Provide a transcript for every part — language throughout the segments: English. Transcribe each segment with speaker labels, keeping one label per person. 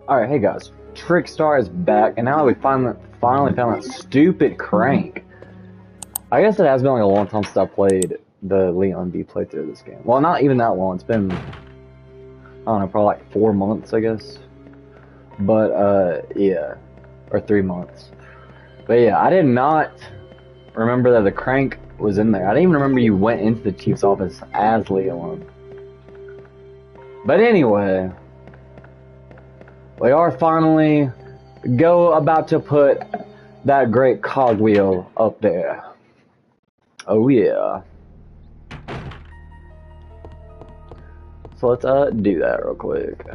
Speaker 1: Alright, hey guys. Trickstar is back, and now that we finally found that stupid crank. I guess it has been like a long time since I played the Leon B playthrough of this game. Well, not even that long. It's been, I don't know, probably like 4 months, I guess. But, yeah. Or 3 months. But yeah, I did not remember that the crank was in there. I didn't even remember you went into the chief's office as Leon. But anyway, we are finally about to put that great cogwheel up there. Oh yeah. So let's do that real quick.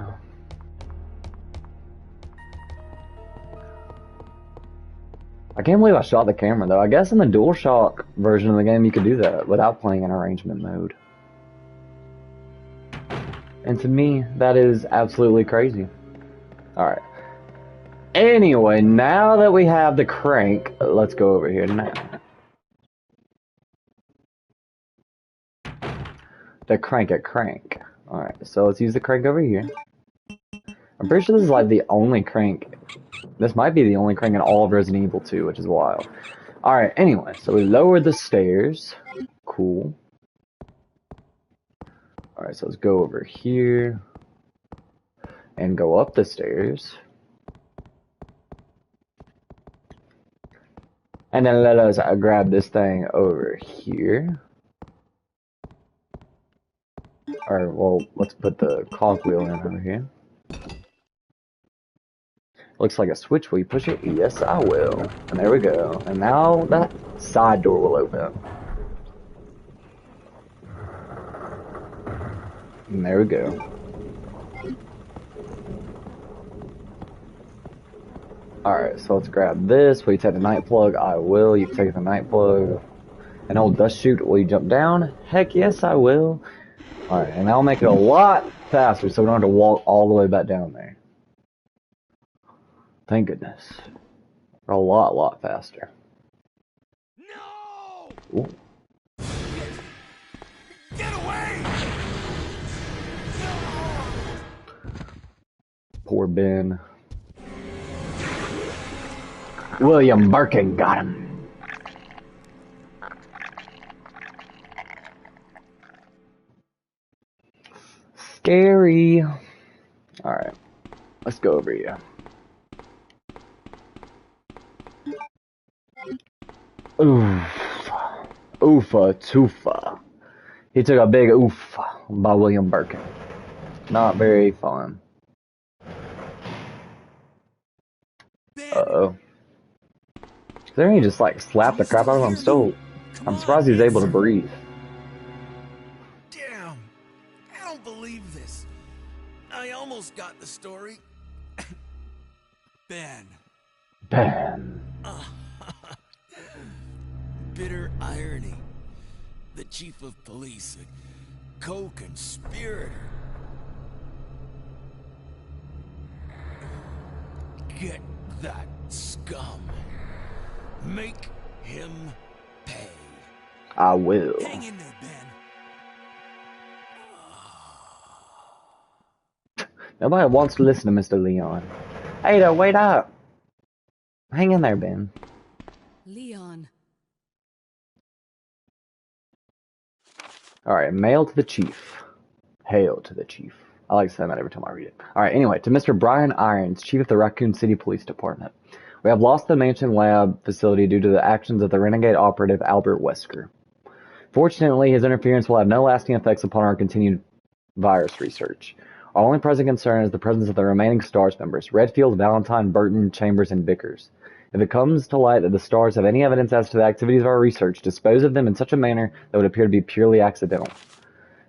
Speaker 1: I can't believe I shot the camera though. I guess in the DualShock version of the game you could do that without playing in arrangement mode. And to me, that is absolutely crazy. Alright. Anyway, now that we have the crank, let's go over here now. The crank. Alright, so let's use the crank over here. I'm pretty sure this is like the only crank. This might be the only crank in all of Resident Evil 2, which is wild. Alright, anyway, so we lowered the stairs. Cool. Alright, so let's go over here. And go up the stairs. And then let us grab this thing over here. Or, well, let's put the cogwheel in over here. Looks like a switch. Will you push it? Yes, I will. And there we go. And now that side door will open. And there we go. Alright, so let's grab this. Will you take the night plug? I will. You take the night plug. An old dust chute. Will you jump down? Heck yes, I will. Alright, and that'll make it a lot faster so we don't have to walk all the way back down there. Thank goodness. A lot faster.
Speaker 2: No!
Speaker 1: Ooh.
Speaker 2: Get away! No!
Speaker 1: Poor Ben. William Birkin got him. Scary. Alright. Let's go over here. Oof. Oofa toofa. He took a big oof by William Birkin. Not very fun. Uh-oh. There he just like slapped the crap out of him. I'm surprised he's able to breathe.
Speaker 2: Damn. I don't believe this. I almost got the story. Ben. Bitter irony. The chief of police, a co-conspirator. Get that scum. Make him pay.
Speaker 1: I will.
Speaker 2: Hang in there, Ben.
Speaker 1: Nobody wants to listen to Mr. Leon. Ada, wait up. Hang in there, Ben.
Speaker 3: Leon.
Speaker 1: Alright, mail to the chief. Hail to the chief. I like saying that every time I read it. Alright, anyway, to Mr. Brian Irons, chief of the Raccoon City Police Department. We have lost the Mansion Lab facility due to the actions of the renegade operative Albert Wesker. Fortunately, his interference will have no lasting effects upon our continued virus research. Our only present concern is the presence of the remaining STARS members, Redfield, Valentine, Burton, Chambers, and Vickers. If it comes to light that the STARS have any evidence as to the activities of our research, dispose of them in such a manner that would appear to be purely accidental.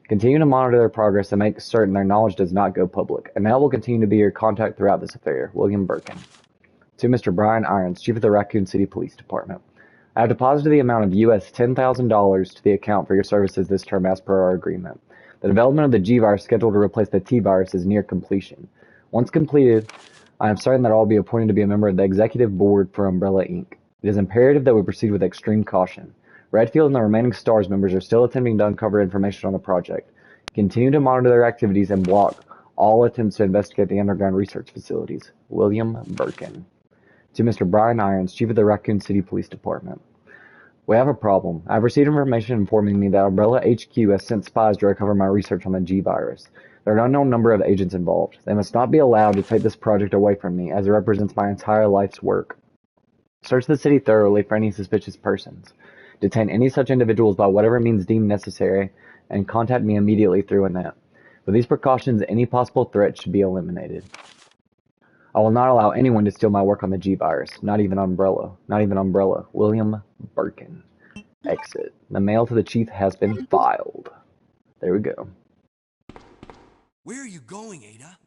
Speaker 1: Continue to monitor their progress and make certain their knowledge does not go public. And that will continue to be your contact throughout this affair. William Birkin. To Mr. Brian Irons, Chief of the Raccoon City Police Department. I have deposited the amount of US $10,000 to the account for your services this term as per our agreement. The development of the G-Virus scheduled to replace the T-Virus is near completion. Once completed, I am certain that I will be appointed to be a member of the executive board for Umbrella Inc. It is imperative that we proceed with extreme caution. Redfield and the remaining STARS members are still attempting to uncover information on the project. Continue to monitor their activities and block all attempts to investigate the underground research facilities. William Birkin. To Mr. Brian Irons, Chief of the Raccoon City Police Department. We have a problem. I've received information informing me that Umbrella HQ has sent spies to recover my research on the G virus. There are an unknown number of agents involved. They must not be allowed to take this project away from me, as it represents my entire life's work. Search the city thoroughly for any suspicious persons. Detain any such individuals by whatever means deemed necessary, and contact me immediately through Annette. With these precautions, any possible threat should be eliminated. I will not allow anyone to steal my work on the G virus. Not even Umbrella. Not even Umbrella. William Birkin. Exit. The mail to the chief has been filed. There we go.
Speaker 2: Where are you going, Ada?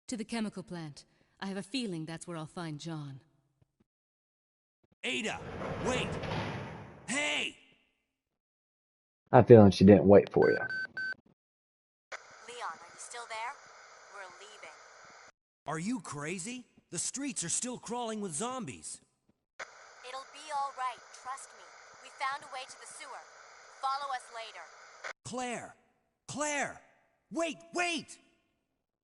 Speaker 3: To the chemical plant. I have a feeling that's where I'll find John.
Speaker 2: Ada, wait! Hey!
Speaker 1: I have a feeling she didn't wait for you.
Speaker 4: Leon, are you still there? We're leaving.
Speaker 2: Are you crazy? The streets are still crawling with zombies.
Speaker 4: It'll be all right, trust me. We found a way to the sewer. Follow us later.
Speaker 2: Claire! Claire! Wait!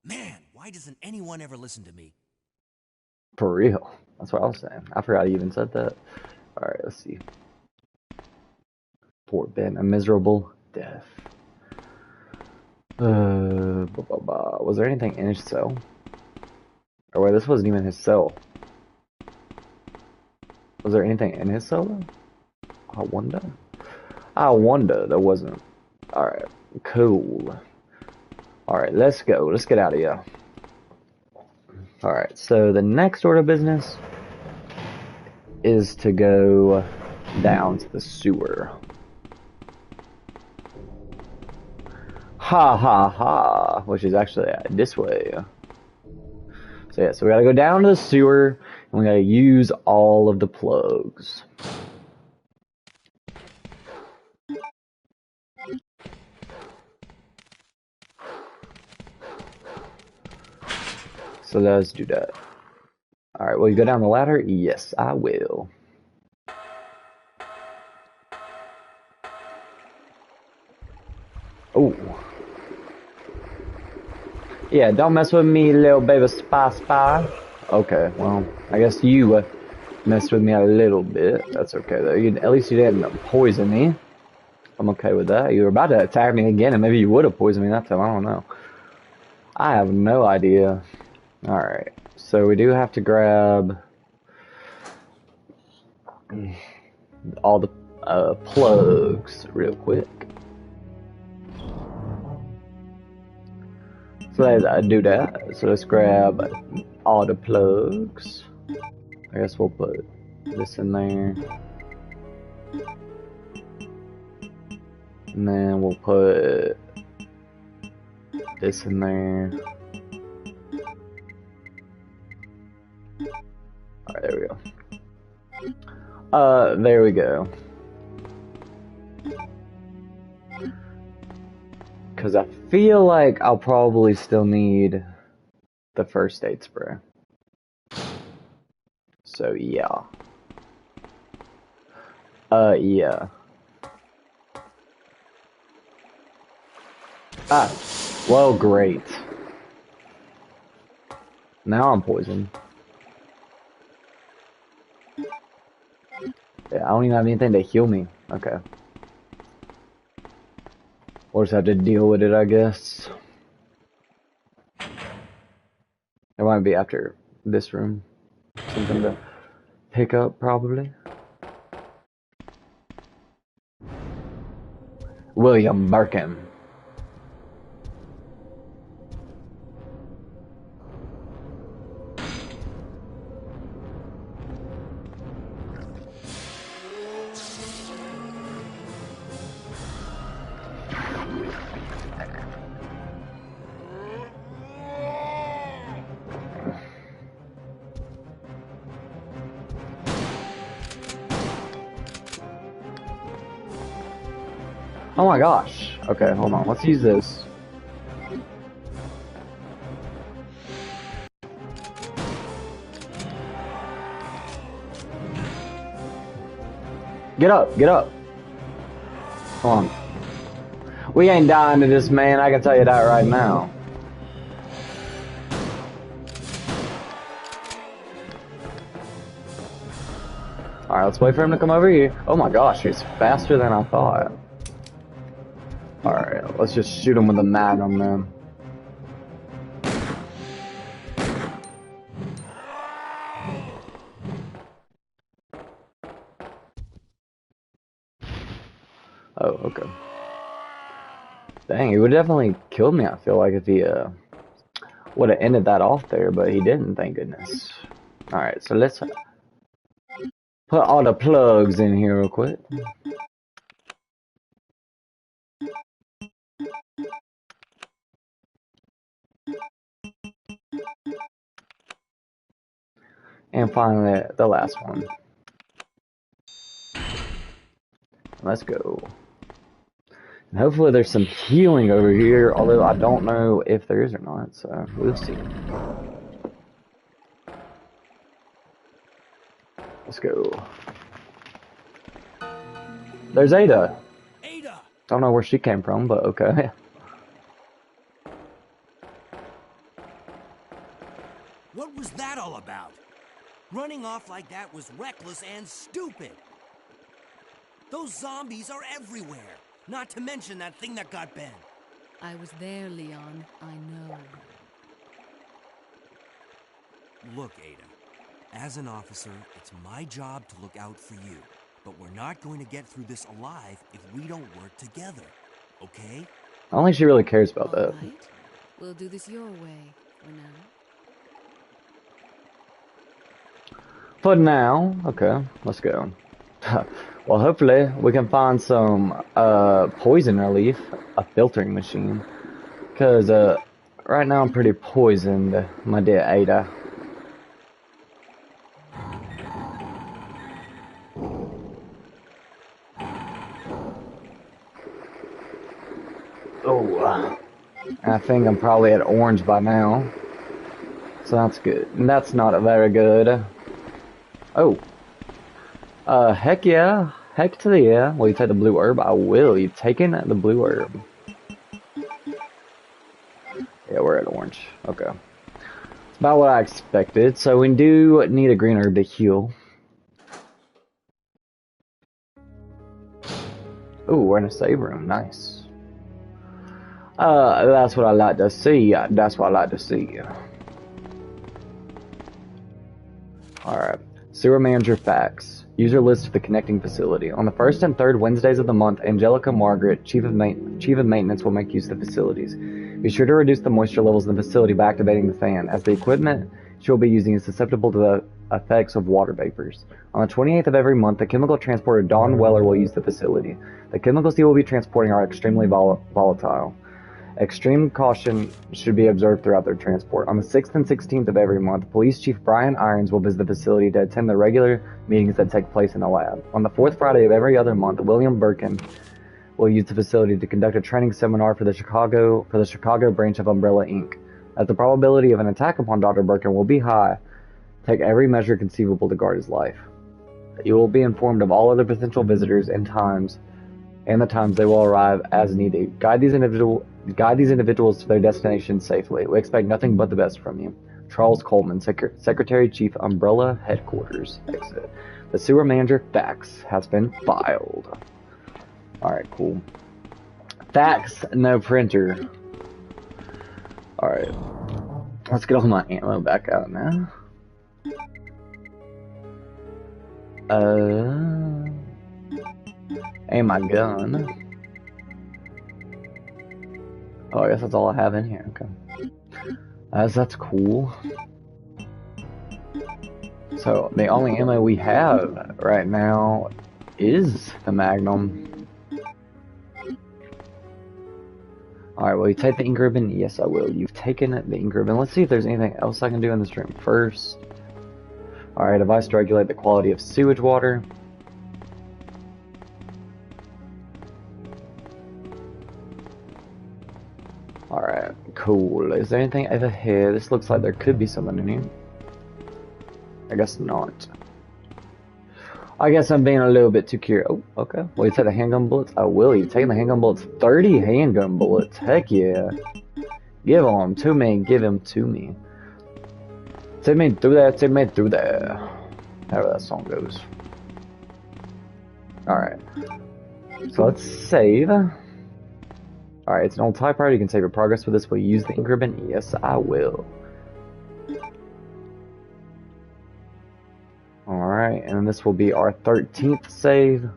Speaker 2: Man, why doesn't anyone ever listen to me?
Speaker 1: For real. That's what I was saying. I forgot you even said that. Alright, let's see. Poor Ben. A miserable death. Was there anything in his cell? Or wait, this wasn't even his cell. Was there anything in his cell though? I wonder there wasn't. Alright, cool. Alright, let's go. Let's get out of here. Alright, so the next order of business is to go down to the sewer. Ha ha ha, which is actually this way. So yeah, so we gotta go down to the sewer, and we gotta use all of the plugs. So let's do that. Alright, will you go down the ladder? Yes, I will. Oh. Yeah, don't mess with me, little baby spy. Okay, well, I guess you messed with me a little bit. That's okay, though. At least you didn't poison me. I'm okay with that. You were about to attack me again, and maybe you would have poisoned me that time. I don't know. I have no idea. Alright, so we do have to grab all the plugs real quick. So let's do that. So let's grab all the plugs. I guess we'll put this in there. And then we'll put this in there. Alright, there we go. There we go. Because I feel like I'll probably still need the first aid spray. So, yeah. Yeah. Ah, well, great. Now I'm poisoned. Yeah, I don't even have anything to heal me. Okay. We'll just have to deal with it, I guess. It might be after this room. Something to pick up, probably. William Birkin. Oh my gosh. Okay, hold on. Let's use this. Get up, get up. Come on. We ain't dying to this, man. I can tell you that right now. Alright, let's wait for him to come over here. Oh my gosh, he's faster than I thought. Alright, let's just shoot him with a magnum then. Oh, okay. Dang, he would definitely killed me, I feel like, if he would have ended that off there, but he didn't, thank goodness. Alright, so let's put all the plugs in here real quick. And finally, the last one. Let's go. And hopefully there's some healing over here, although I don't know if there is or not, so we'll see. Let's go. There's Ada.
Speaker 2: Ada!
Speaker 1: Don't know where she came from, but okay.
Speaker 2: What was that all about? Running off like that was reckless and stupid. Those zombies are everywhere. Not to mention that thing that got Ben.
Speaker 3: I was there, Leon. I know.
Speaker 2: Look, Ada. As an officer, it's my job to look out for you. But we're not going to get through this alive if we don't work together. Okay?
Speaker 1: I don't think she really cares about that.
Speaker 3: All right. We'll do this your way for now.
Speaker 1: For now, okay, let's go. Well, hopefully we can find some poison relief, a filtering machine. Cause right now I'm pretty poisoned, my dear Ada. Oh, I think I'm probably at orange by now. So that's good. And that's not very good. Oh. Heck yeah. Heck to the yeah. Will you take the blue herb? I will. You've taken the blue herb. Yeah, we're at orange. Okay. It's about what I expected. So we do need a green herb to heal. Ooh, we're in a save room. Nice. That's what I like to see. That's what I like to see. Alright. Sewer manager facts. User list of the connecting facility. On the first and third Wednesdays of the month, Angelica Margaret, Chief of Maintenance, will make use of the facilities. Be sure to reduce the moisture levels in the facility by activating the fan, as the equipment she will be using is susceptible to the effects of water vapors. On the 28th of every month, the chemical transporter Dawn Weller will use the facility. The chemicals he will be transporting are extremely volatile. Extreme caution should be observed throughout their transport. On the 6th and 16th of every month, Police Chief Brian Irons will visit the facility to attend the regular meetings that take place in the lab. On the 4th Friday of every other month, William Birkin will use the facility to conduct a training seminar for the Chicago branch of Umbrella Inc. As the probability of an attack upon Dr. Birkin will be high, take every measure conceivable to guard his life. You will be informed of all other potential visitors and the times they will arrive as needed. Guide these individuals to their destination safely. We expect nothing but the best from you. Charles Coleman, Secretary Chief, Umbrella Headquarters. Exit. The sewer manager fax has been filed. Alright, cool. Fax, no printer. Alright. Let's get all my ammo back out now. And my gun. Oh, I guess that's all I have in here. Okay. That's cool. So, the only ammo we have right now is the Magnum. Alright, will you take the ink ribbon? Yes, I will. You've taken the ink ribbon. Let's see if there's anything else I can do in this room first. Alright, device to regulate the quality of sewage water. Alright, cool. Is there anything over here? This looks like there could be someone in here. I guess not. I guess I'm being a little bit too curious. Oh, okay. Will you take the handgun bullets? I will. You taking the handgun bullets? 30 handgun bullets. Heck yeah. Give them to me. Give them to me. Take me through there. Take me through there. However that song goes. Alright. So let's save. Alright, it's an old typewriter. You can save your progress with this. Will you use the ink ribbon? Yes, I will. Alright, and this will be our 13th save,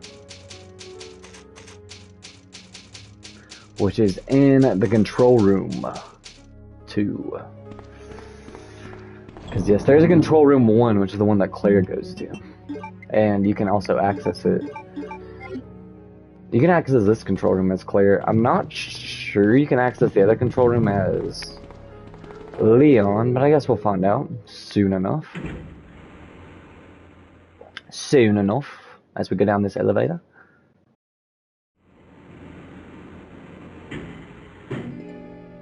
Speaker 1: which is in the control room 2. Because yes, there's a control room 1, which is the one that Claire goes to. And you can also access it. You can access this control room as Claire. I'm not sure you can access the other control room as Leon, but I guess we'll find out soon enough. Soon enough, as we go down this elevator.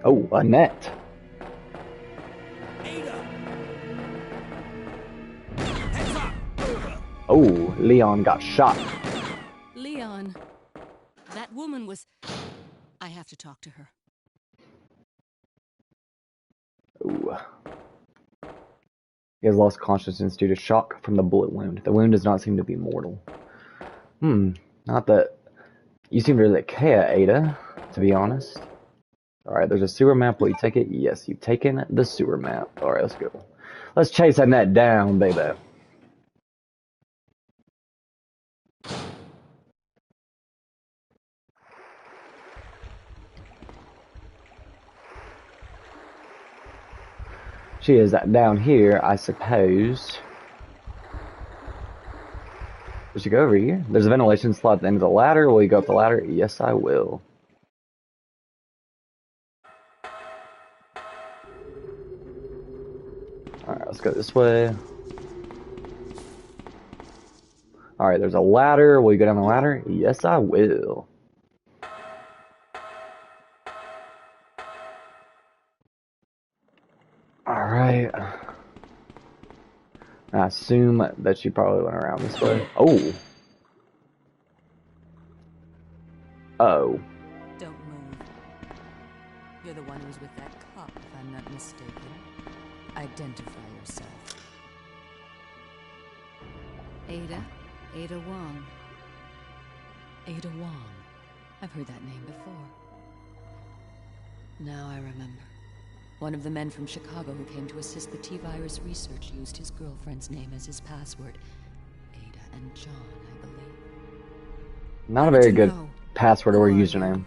Speaker 1: Oh, Annette.
Speaker 2: Ada! Heads up!
Speaker 1: Oh, Leon got shot.
Speaker 3: Leon, that woman was... I have to talk to her.
Speaker 1: Ooh. He has lost consciousness due to shock from the bullet wound. The wound does not seem to be mortal. Not that... You seem to really care, Ada, to be honest. Alright, there's a sewer map. Will you take it? Yes, you've taken the sewer map. Alright, let's go. Let's chase Annette down, baby. She is down here, I suppose. We should go over here. There's a ventilation slot at the end of the ladder. Will you go up the ladder? Yes, I will. Alright, let's go this way. Alright, there's a ladder. Will you go down the ladder? Yes, I will. Alright. I assume that she probably went around this way. Oh. Uh-oh.
Speaker 3: Don't move. You're the one who's with that cop, if I'm not mistaken. Identify yourself. Ada Wong. Ada Wong. I've heard that name before. Now I remember. One of the men from Chicago who came to assist the T-virus research used his girlfriend's name as his password. Ada and John, I believe.
Speaker 1: Not a very good password or username.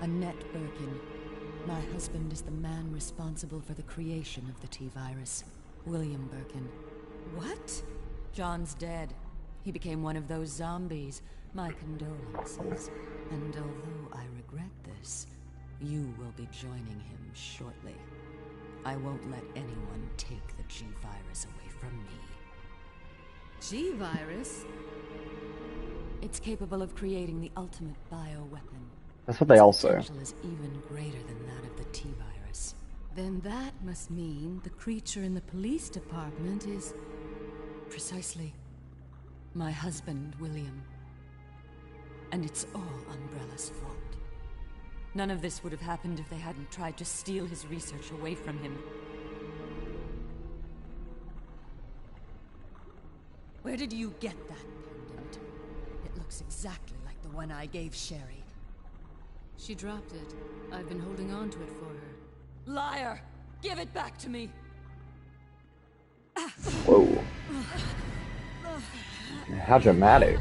Speaker 3: Annette Birkin. My husband is the man responsible for the creation of the T-virus. William Birkin. What? John's dead. He became one of those zombies. My condolences. And although I regret this, you will be joining him shortly. I won't let anyone take the G-virus away from me. G-virus? It's capable of creating the ultimate bioweapon.
Speaker 1: That's what they all say.
Speaker 3: Its potential is even greater than that of the T-virus. Then that must mean the creature in the police department is... Precisely. My husband, William. And it's all Umbrella's fault. None of this would have happened if they hadn't tried to steal his research away from him. Where did you get that pendant? It looks exactly like the one I gave Sherry. She dropped it. I've been holding on to it for her. Liar! Give it back to me!
Speaker 1: Whoa. How dramatic.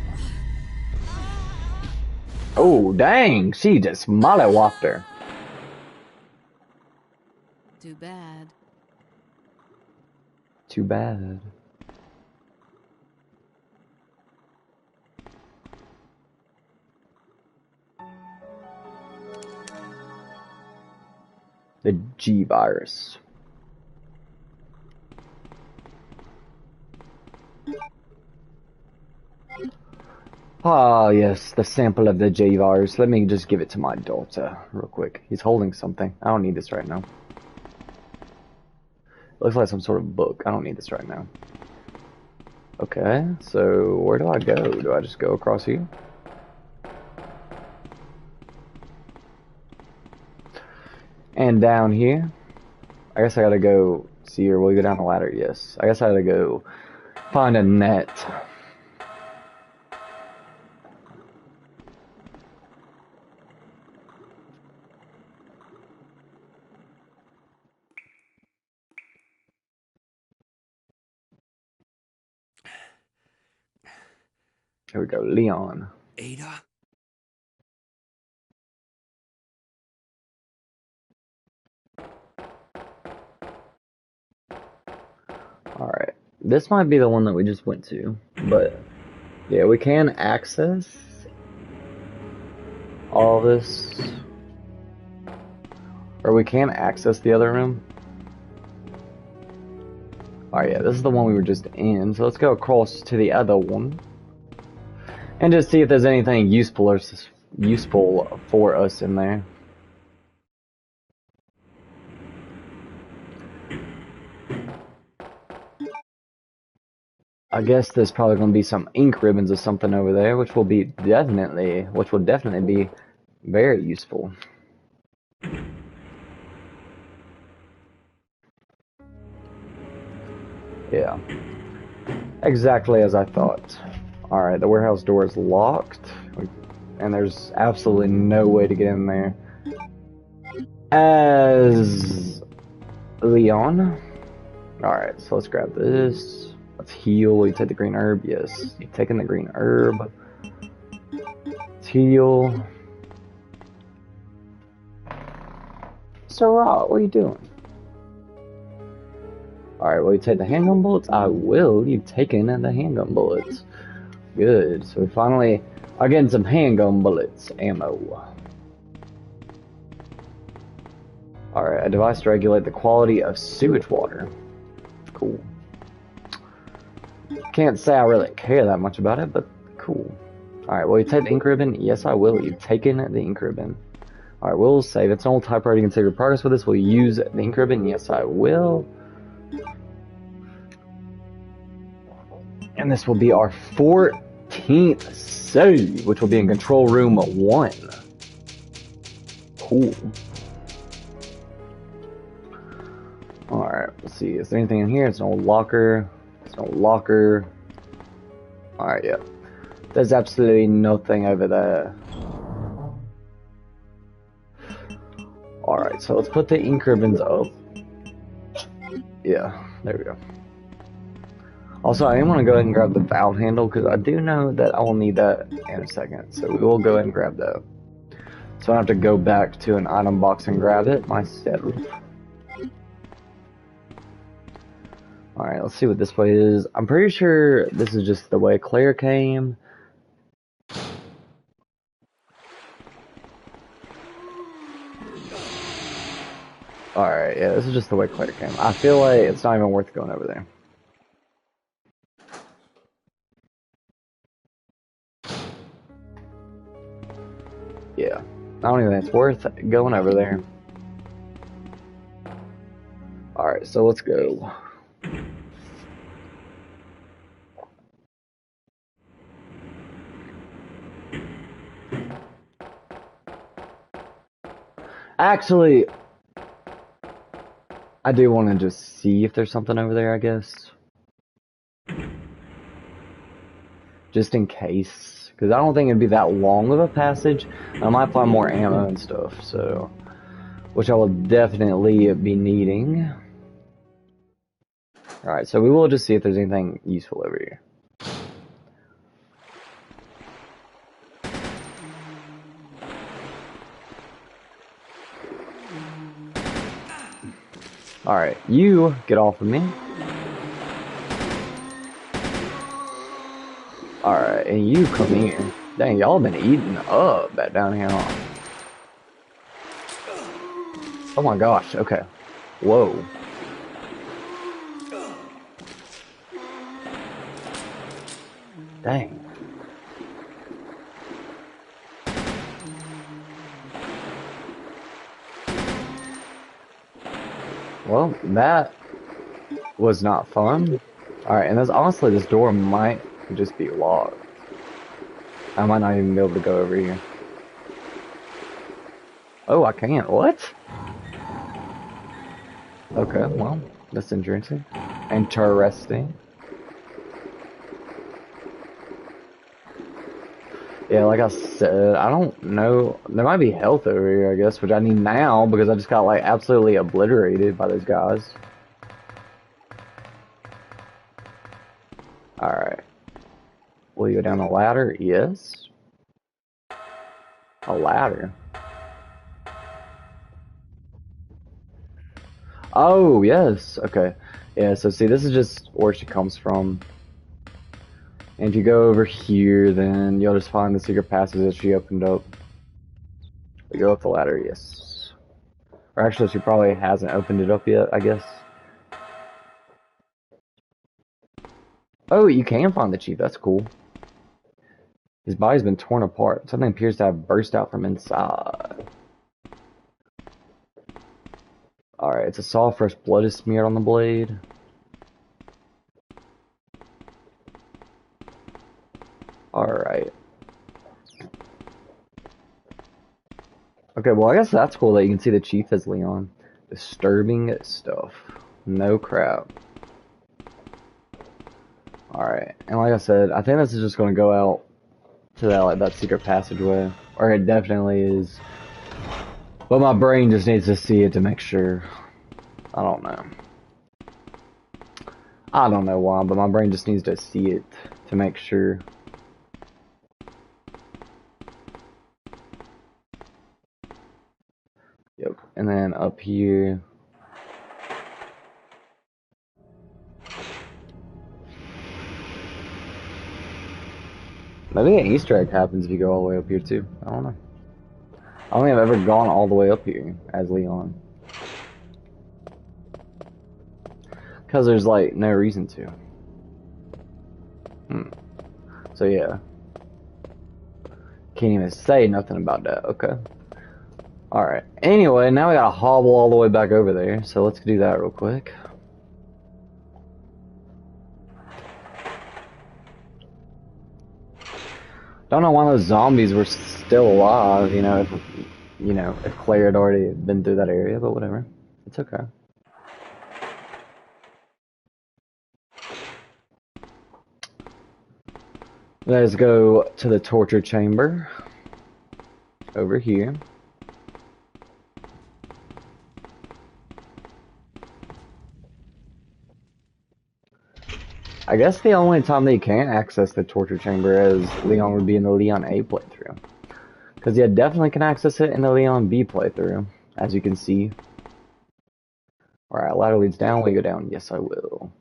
Speaker 1: Oh, dang! She just mollywopped her.
Speaker 3: Too bad.
Speaker 1: Too bad. The G virus. Ah, yes, the sample of the G virus. Let me just give it to my daughter real quick. He's holding something. I don't need this right now. Looks like some sort of book. I don't need this right now. Okay, so where do I go? Do I just go across here? And down here? I guess I gotta go see her. Will you go down the ladder? Yes. I guess I gotta go find Annette. Here we go, Leon.
Speaker 2: Ada?
Speaker 1: Alright. This might be the one that we just went to, but yeah, we can access all this. Or we can access the other room. Alright, yeah, this is the one we were just in, so let's go across to the other one. And just see if there's anything useful for us in there. I guess there's probably going to be some ink ribbons or something over there, which will definitely be very useful. Yeah, exactly as I thought. Alright, the warehouse door is locked, and there's absolutely no way to get in there. As Leon. Alright, so let's grab this. Let's heal. You take the green herb. Yes, you're taking the green herb. Let's heal. Sarah, what are you doing? Alright, will you take the handgun bullets? I will. You've taken the handgun bullets. Good. So we finally are getting some handgun bullets ammo. Alright, a device to regulate the quality of sewage water. Cool. Can't say I really care that much about it, but cool. Alright, will you take the ink ribbon? Yes, I will. You've taken the ink ribbon. Alright, we'll save. It's an old typewriter. You can save your progress with this. Will you use the ink ribbon? Yes, I will. And this will be our 14th save, which will be in control room 1. Cool. Alright, let's see. Is there anything in here? It's an old locker. It's an old locker. Alright, yeah. There's absolutely nothing over there. Alright, so let's put the ink ribbons up. Yeah, there we go. Also, I want to go ahead and grab the valve handle, because I do know that I will need that in a second. So we will go ahead and grab that. So I don't have to go back to an item box and grab it myself. Alright, let's see what this way is. I'm pretty sure this is just the way Claire came. Alright, yeah, this is just the way Claire came. I feel like it's not even worth going over there. Yeah, I don't even think it's worth going over there. Alright, so let's go. Actually, I do want to just see if there's something over there, I guess. Just in case. Because I don't think it'd be that long of a passage. I might find more ammo and stuff, so... which I will definitely be needing. Alright, so we will just see if there's anything useful over here. Alright, you get off of me. Alright, and you come here. Dang, y'all been eating up back down here, huh? Oh my gosh, okay. Whoa. Dang. Well, that was not fun. Alright, and honestly, this door might just be locked. I might not even be able to go over here. Oh, I can't. What? Okay, well, that's interesting. Interesting. Yeah, like I said, I don't know. There might be health over here, I guess, which I need now because I just got, like, absolutely obliterated by those guys. Alright. Will you go down a ladder? Yes. A ladder? Oh, yes. Okay. Yeah, so see, this is just where she comes from. And if you go over here, then you'll just find the secret passage that she opened up. We go up the ladder, yes. Or actually, she probably hasn't opened it up yet, I guess. Oh, you can find the chief. That's cool. His body's been torn apart. Something appears to have burst out from inside. Alright, it's a saw. Fresh blood is smeared on the blade. Alright. Okay, well, I guess that's cool that you can see the chief as Leon. Disturbing stuff. No crap. Alright, and like I said, I think this is just gonna go out to that, like, that secret passageway. Or it definitely is. But my brain just needs to see it to make sure. I don't know. I don't know why, but my brain just needs to see it to make sure. Yep, and then up here. Maybe an Easter egg happens if you go all the way up here too. I don't know. I don't think I've ever gone all the way up here as Leon. Because there's like no reason to. So yeah. Can't even say nothing about that. Okay. Alright. Anyway, now we gotta hobble all the way back over there. So let's do that real quick. Don't know why those zombies were still alive, if Claire had already been through that area, but whatever. It's okay. Let's go to the torture chamber. Over here. I guess the only time that you can't access the torture chamber as Leon would be in the Leon A playthrough. Because you definitely can access it in the Leon B playthrough, as you can see. Alright, ladder leads down, we go down. Yes, I will.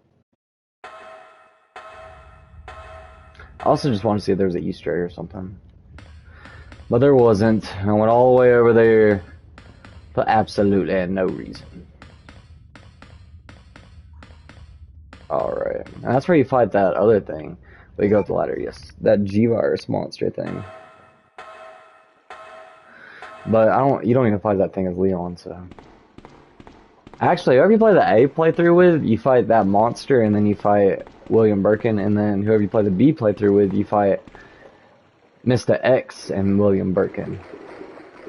Speaker 1: I also just want to see if there's an Easter egg or something. But there wasn't. I went all the way over there for absolutely no reason. Alright, and that's where you fight that other thing. We go up the ladder, yes. That G-Virus monster thing. But you don't even fight that thing as Leon, so. Actually, whoever you play the A playthrough with, you fight that monster, and then you fight William Birkin, and then whoever you play the B playthrough with, you fight Mr. X and William Birkin.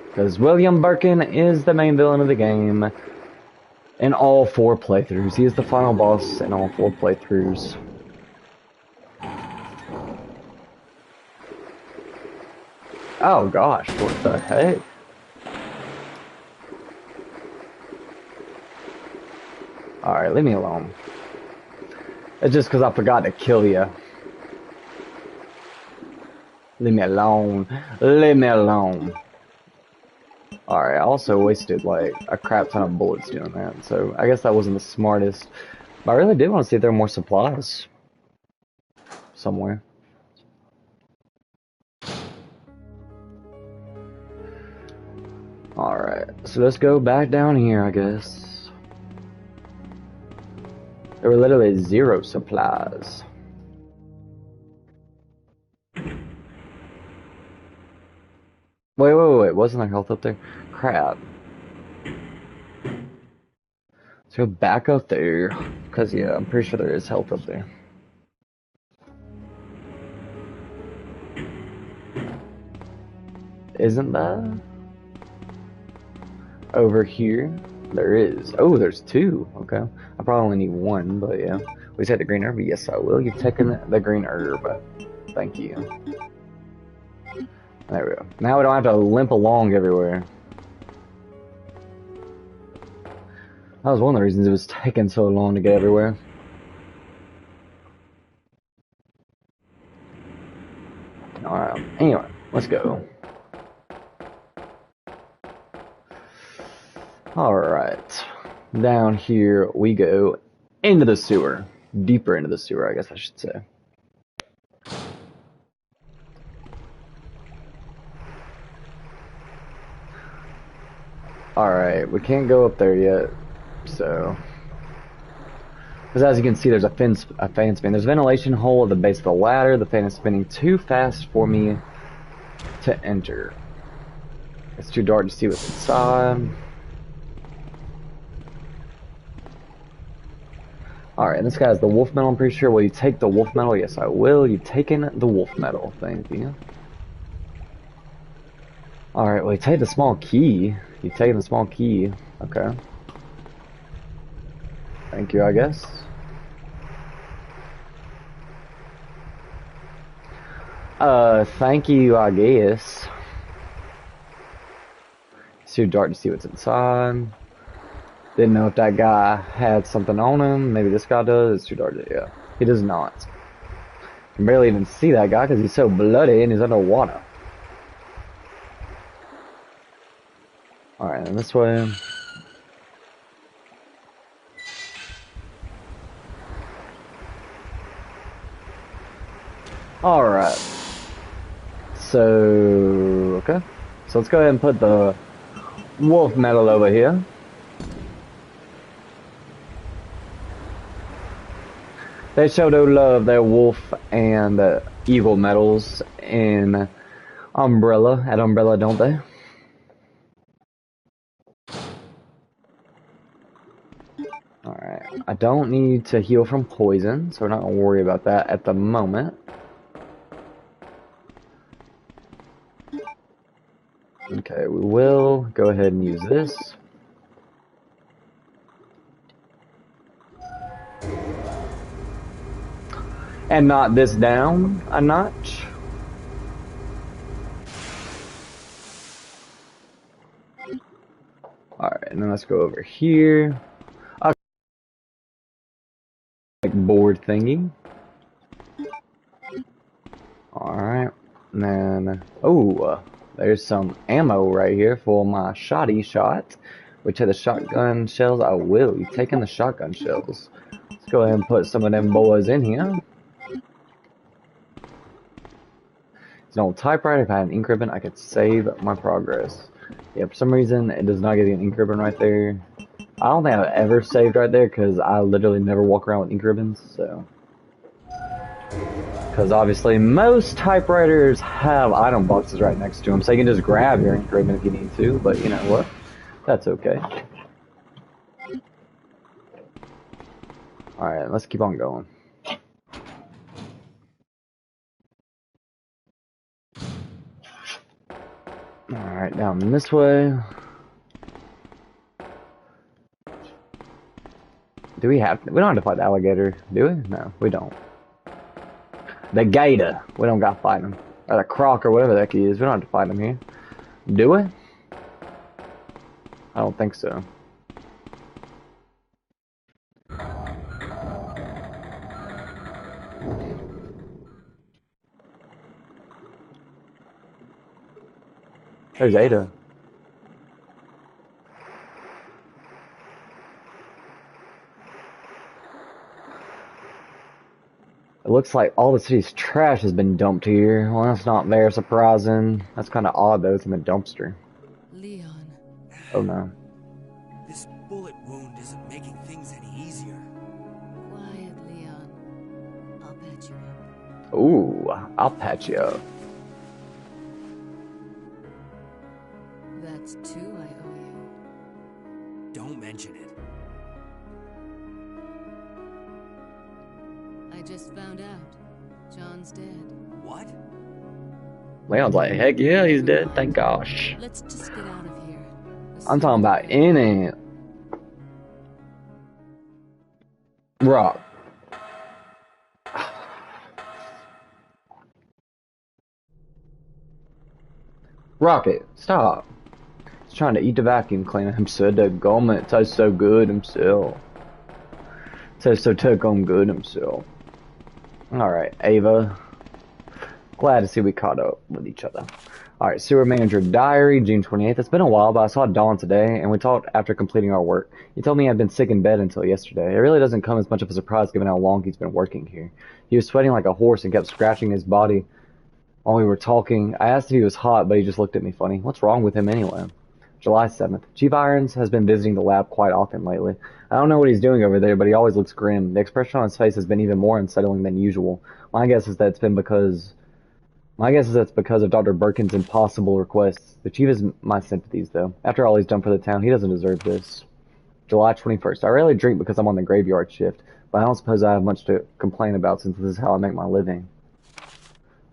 Speaker 1: Because William Birkin is the main villain of the game in all 4 playthroughs. He is the final boss in all 4 playthroughs. Oh gosh, what the heck? Alright, leave me alone. It's just because I forgot to kill you. Leave me alone. Leave me alone. Alright, I also wasted like a crap ton of bullets doing that, so I guess that wasn't the smartest. But I really did want to see if there were more supplies somewhere. Alright, so let's go back down here, I guess. There were literally 0 supplies. Wait, wasn't there health up there? Crap. Let's go back up there, because yeah, I'm pretty sure there is health up there. Isn't there? Over here? There is. Oh, there's 2. Okay. I probably only need 1, but yeah. We said the green herb? Yes, I will. You've taken the green herb. Thank you. There we go. Now we don't have to limp along everywhere. That was one of the reasons it was taking so long to get everywhere. Alright, anyway, let's go. Alright, down here we go into the sewer. Deeper into the sewer, I guess I should say. Alright, we can't go up there yet, so... Because as you can see, there's a fan spin. There's a ventilation hole at the base of the ladder. The fan is spinning too fast for me to enter. It's too dark to see what's inside. Alright, this guy has the wolf metal, I'm pretty sure. Will you take the wolf metal? Yes, I will. You've taken the wolf metal. Thank you. Alright, well, you take the small key. You've taken the small key. Okay. Thank you, I guess. Thank you, I guess. It's too dark to see what's inside. Didn't know if that guy had something on him. Maybe this guy does. It's too dark to... Yeah. He does not. You can barely even see that guy because he's so bloody and he's underwater. Alright, and this way. Alright. So, okay. So let's go ahead and put the wolf metal over here. They show their love, their wolf and eagle metals in Umbrella, at Umbrella, don't they? Alright, I don't need to heal from poison, so we're not going to worry about that at the moment. Okay, we will go ahead and use this. And knock this down a notch. Alright, and then let's go over here. Like board thingy. Alright, and then, oh, there's some ammo right here for my shoddy shot. Which are the shotgun shells? I will. You've taken the shotgun shells. Let's go ahead and put some of them boys in here. It's an old typewriter. If I had an ink ribbon, I could save my progress. Yeah, for some reason, it does not give you an ink ribbon right there. I don't think I've ever saved right there because I literally never walk around with ink ribbons, so. Because obviously, most typewriters have item boxes right next to them, so you can just grab your ink ribbon if you need to, but you know what? That's okay. Alright, let's keep on going. Alright, down this way. Do we don't have to fight the alligator, do we? No, we don't. The gator, we don't gotta fight him. Or the croc or whatever the heck he is, we don't have to fight him here. Do we? I don't think so. There's Ada. It looks like all the city's trash has been dumped here. Well, that's not very surprising. That's kind of odd, though. It's in the dumpster.
Speaker 3: Leon.
Speaker 1: Oh, no.
Speaker 2: This bullet wound isn't making things any easier.
Speaker 3: Quiet, Leon. I'll patch you up.
Speaker 1: Ooh, I'll patch you up.
Speaker 3: That's 2 I owe you.
Speaker 2: Don't mention it.
Speaker 3: I just found out. John's dead.
Speaker 2: What?
Speaker 1: Leon's like, heck yeah, he's dead. Thank gosh.
Speaker 3: Let's just get out of here.
Speaker 1: I'm talking about in it. Rock. Rocket, stop. He's trying to eat the vacuum cleaner himself. The garment tastes so good himself. Tastes so good himself. Alright, Ava. Glad to see we caught up with each other. Alright, sewer manager diary, June 28th. It's been a while, but I saw Dawn today, and we talked after completing our work. He told me I'd been sick in bed until yesterday. It really doesn't come as much of a surprise given how long he's been working here. He was sweating like a horse and kept scratching his body while we were talking. I asked if he was hot, but he just looked at me funny. What's wrong with him anyway? July 7th. Chief Irons has been visiting the lab quite often lately. I don't know what he's doing over there, but he always looks grim. The expression on his face has been even more unsettling than usual. My guess is that's because of Dr. Birkin's impossible requests. The chief has my sympathies, though. After all he's done for the town, he doesn't deserve this. July 21st. I rarely drink because I'm on the graveyard shift, but I don't suppose I have much to complain about since this is how I make my living.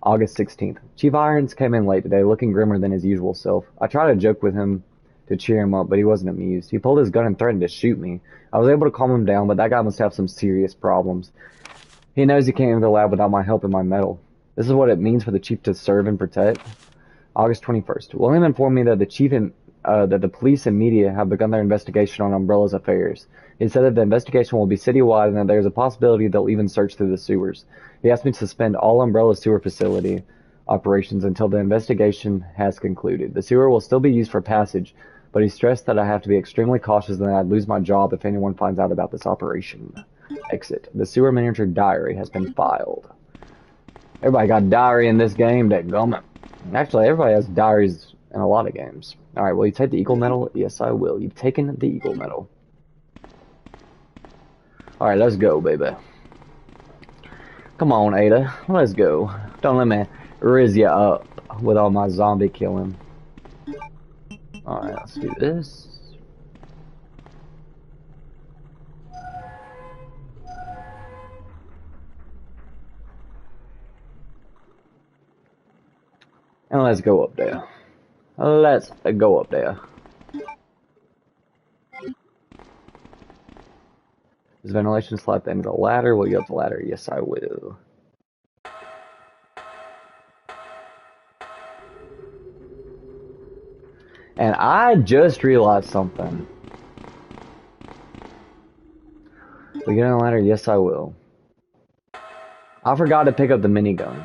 Speaker 1: August 16th. Chief Irons came in late today, looking grimmer than his usual self. I tried to joke with him to cheer him up, but he wasn't amused. He pulled his gun and threatened to shoot me. I was able to calm him down, but that guy must have some serious problems. He knows he can't enter the lab without my help and my medal. This is what it means for the chief to serve and protect. August 21st. William informed me that the police and media have begun their investigation on Umbrella's affairs. He said that the investigation will be citywide and that there is a possibility they'll even search through the sewers. He asked me to suspend all Umbrella sewer facility operations until the investigation has concluded. The sewer will still be used for passage, but he stressed that I have to be extremely cautious and that I'd lose my job if anyone finds out about this operation. Exit. The sewer manager diary has been filed. Everybody got a diary in this game, that gummit. Actually, everybody has diaries in a lot of games. Alright, will you take the Eagle Medal? Yes, I will. You've taken the Eagle Medal. Alright, let's go, baby. Come on, Ada. Let's go. Don't let me riz you up with all my zombie killing. Alright, let's do this. And let's go up there. Let's go up there. Is ventilation slot at the end of the ladder? Will you up the ladder? Yes, I will. And I just realized something. Will you get on the ladder? Yes, I will. I forgot to pick up the minigun.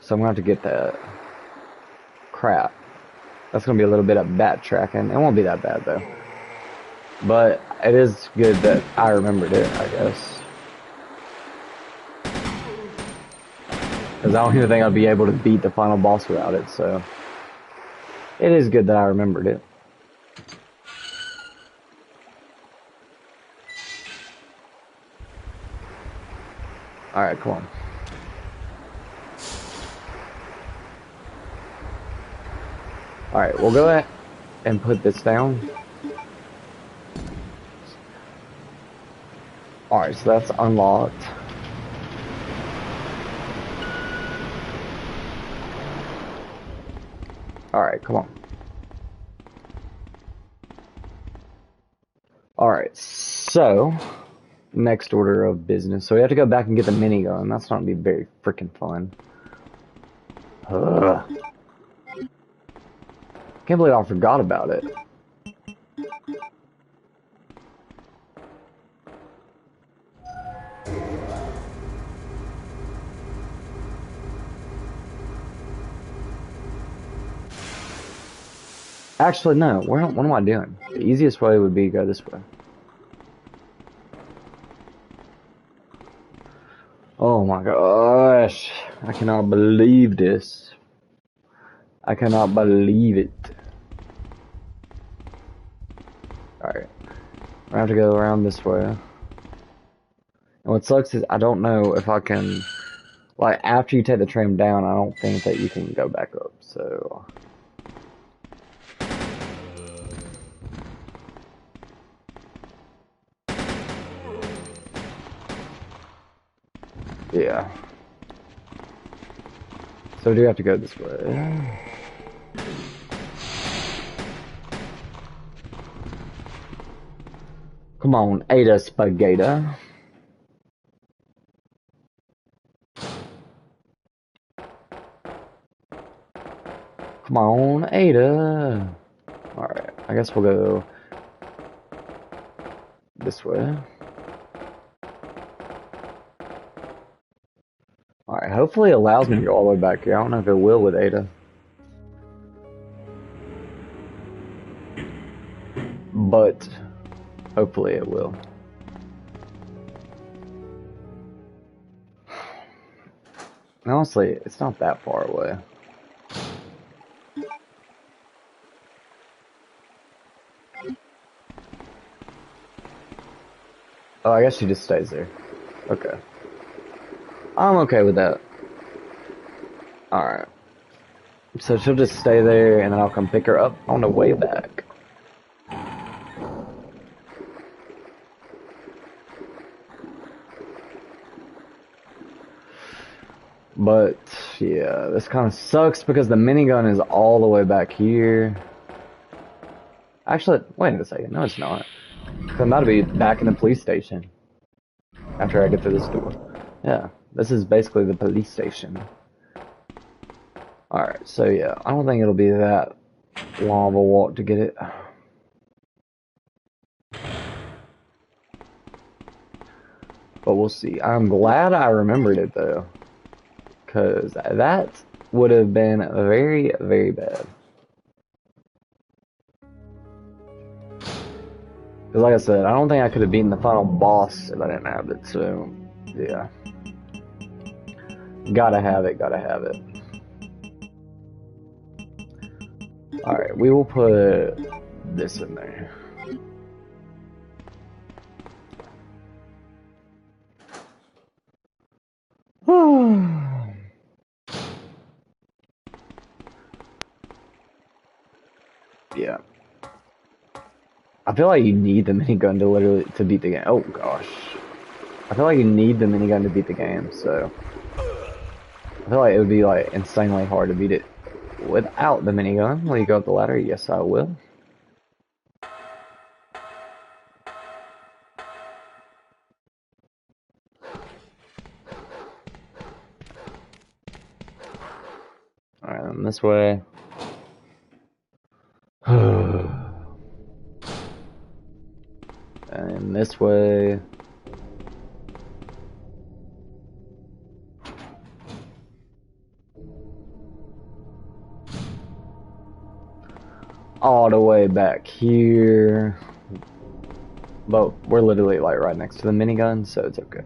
Speaker 1: So I'm going to have to get that. Crap. That's going to be a little bit of backtracking. It won't be that bad, though. But it is good that I remembered it, I guess. Because I don't even think I'd be able to beat the final boss without it, so... It is good that I remembered it. Alright, come on. Alright, we'll go ahead and put this down. Alright, so that's unlocked. Alright, come on. Alright, so next order of business. So we have to go back and get the minigun. That's not going to be very freaking fun. Ugh. Can't believe I forgot about it. Actually, no. What am I doing? The easiest way would be to go this way. Oh my gosh. I cannot believe this. I cannot believe it. Alright. I have to go around this way. And what sucks is I don't know if I can... Like, after you take the tram down, I don't think that you can go back up, so... Yeah. So we do have to go this way. Come on, Ada Spaghetti. Come on, Ada. Alright, I guess we'll go this way. Alright, hopefully it allows me to go all the way back here. I don't know if it will with Ada. But hopefully it will. Honestly, it's not that far away. Oh, I guess she just stays there. Okay. I'm okay with that. Alright. So she'll just stay there, and then I'll come pick her up on the way back. But, yeah, this kind of sucks because the minigun is all the way back here. Actually, wait a second. No, it's not. I'm about to be back in the police station after I get through this door. Yeah, this is basically the police station. Alright, so yeah, I don't think it'll be that long of a walk to get it. But we'll see. I'm glad I remembered it though, because that would have been very, very bad. Because like I said, I don't think I could have beaten the final boss if I didn't have it, so yeah. Gotta have it, gotta have it. Alright, we will put this in there. Yeah. I feel like you need the minigun to literally to beat the game. Oh gosh. I feel like you need the minigun to beat the game, so I feel like it would be like insanely hard to beat it without the minigun. Will you go up the ladder? Yes, I will. Alright, then this way. And this way. All the way back here. But we're literally like right next to the minigun, so it's okay.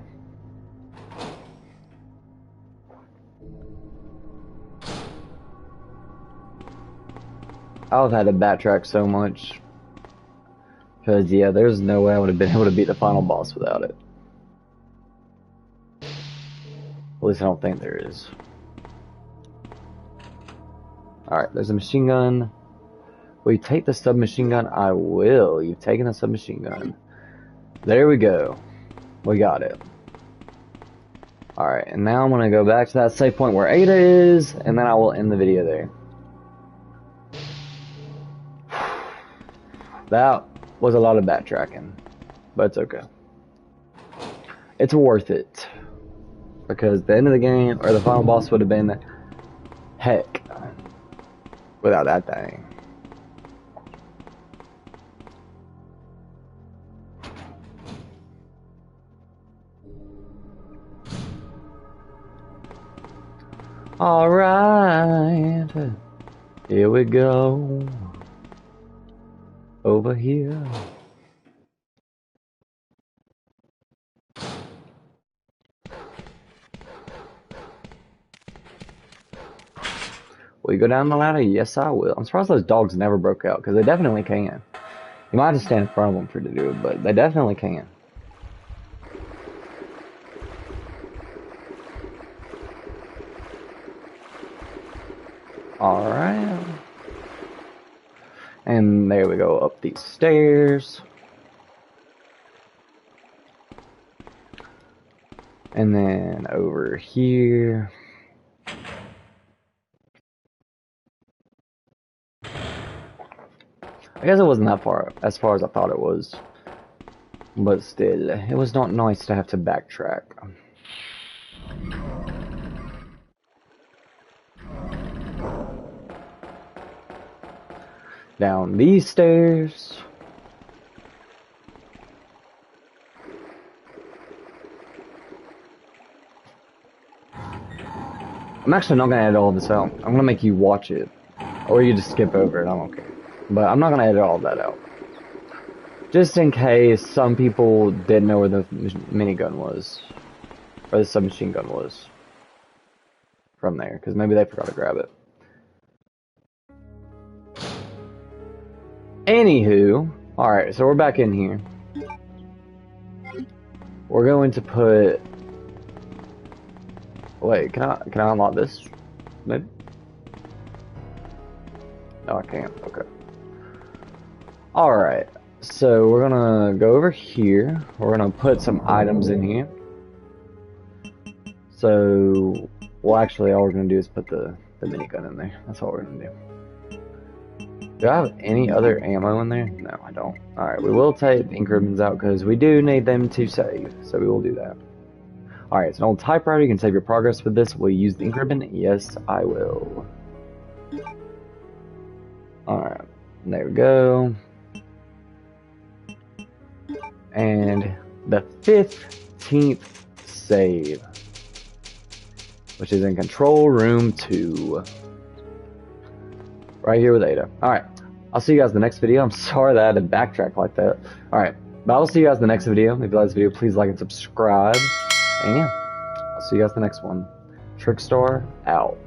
Speaker 1: I've had to backtrack so much. Because, yeah, there's no way I would have been able to beat the final boss without it. At least I don't think there is. Alright, there's a machine gun. Will you take the submachine gun? I will. You've taken the submachine gun. There we go. We got it. Alright, and now I'm going to go back to that save point where Ada is, and then I will end the video there. That was a lot of backtracking, but it's okay. It's worth it. Because the end of the game, or the final boss would have been heck without that thing. Alright, here we go. Over here. Will you go down the ladder? Yes, I will. I'm surprised those dogs never broke out, because they definitely can. You might have to stand in front of them for to do it, but they definitely can. Alright. And there we go, up these stairs. And then over here. I guess it wasn't that far, as far as I thought it was. But still, it was not nice to have to backtrack. Down these stairs. I'm actually not gonna edit all this out. I'm gonna make you watch it. Or you just skip over it, I don't care. But I'm not gonna edit all that out. Just in case some people didn't know where the minigun was. Or the submachine gun was. From there, because maybe they forgot to grab it. Anywho, alright, so we're back in here. We're going to put... Wait, can I unlock this? Maybe? No, I can't. Okay. Alright, so we're gonna go over here. We're gonna put some items in here. So, well, actually, all we're gonna do is put the minigun in there. That's all we're gonna do. Do I have any other ammo in there? No, I don't. Alright, we will take the ink ribbons out because we do need them to save. So we will do that. Alright, it's an old typewriter. You can save your progress with this. Will you use the ink ribbon? Yes, I will. Alright, there we go. And the 15th save, which is in control room 2. Right here with Ada. Alright, I'll see you guys in the next video. I'm sorry that I had to backtrack like that. Alright, but I will see you guys in the next video. If you like this video, please like and subscribe. And yeah, I'll see you guys in the next one. Trickstar out.